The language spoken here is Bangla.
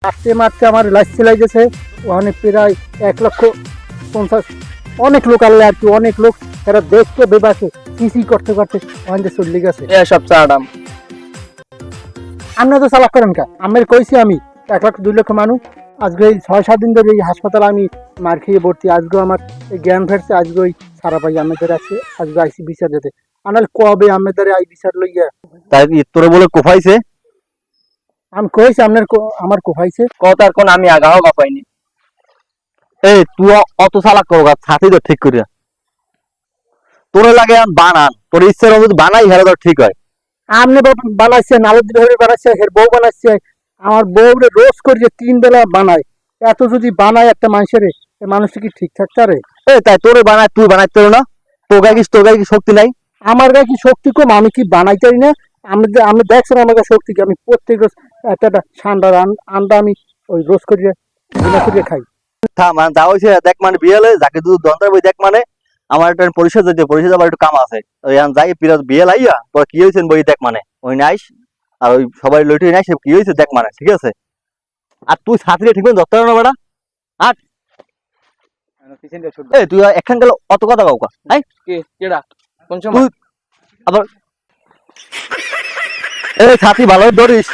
মারতে মারতে আমার লাইফ চলে গেছে। ওখানে প্রায় 1,50,000 অনেক লোক আনলে আর কি, অনেক লোক তারা দেখতে বেবাকে চিচি করতে করতে ওখানে চলে গেছে। এসব চাড়াম আমরা তো চালাক করেন কা, আমি কইছি আমি 1,00,000-2,00,000 মানুষ আজকে এই 6-7 দিন ধরে এই হাসপাতালে আমি মার খেয়ে ভর্তি। আজকে আমার এই জ্ঞান ফেরছে, আজকে ওই সারা ভাই আমাদের আছে, আজকে আইসি বিচার যেতে আনাল কবে আমাদের আই বিচার লইয়া। তাই তোরে বলে কোফাইছে? আমি কইছি আপনার আমার কোফাইছে। কথার কোন আমি আগাও পাইনি। এই তুই অত চালাক করো ছাতি তো ঠিক করিয়া তোরে লাগে বানান, তোর ইচ্ছার মতো বানাই হেরা তো ঠিক হয়। আপনি বানাইছে, নালদি ভাবে বানাইছে, হের বউ বানাইছে, আমার বউরে রোজ করে 3 বেলা বানায়। এত যদি বানায় একটা মানুষের, মানুষটা কি ঠিক থাকতে পারে? এই তাই তোরে বানায়, তুই বানাইতে না? তোর কি শক্তি নাই? আমার গায়ে কি শক্তি কম? আমি কি বানাইতে পারি না? আমি দেখছেন আমার গায়ে শক্তি কি? আমি প্রত্যেক রোজ একটা ঠান্ডার আন্ডা আমি ওই রোজ করিয়ে বিনা করিয়ে খাই। মানে যা হয়েছে দেখ, মানে বিয়েলে যাকে তুই দন্তার বই দেখ, মানে আমার একটা পরিষদ যেতে, পরিষদ আবার একটু কাম আছে, ওই যাই পিরাজ বিয়ে লাইয়া তোর কি হয়েছে বই দেখ, মানে ওই নাইস আর ওই সবাই লইটে নাই সে কি হয়েছে দেখ, মানে ঠিক আছে। আর তুই ছাত্রী ঠিক মতো ধরতে পারো না বেটা। আর এই তুই একখান গেল অত কথা কাউকা হাই কে কেডা কোন তুই সময় আবার এই ছাত্রী ভালো ধরিস।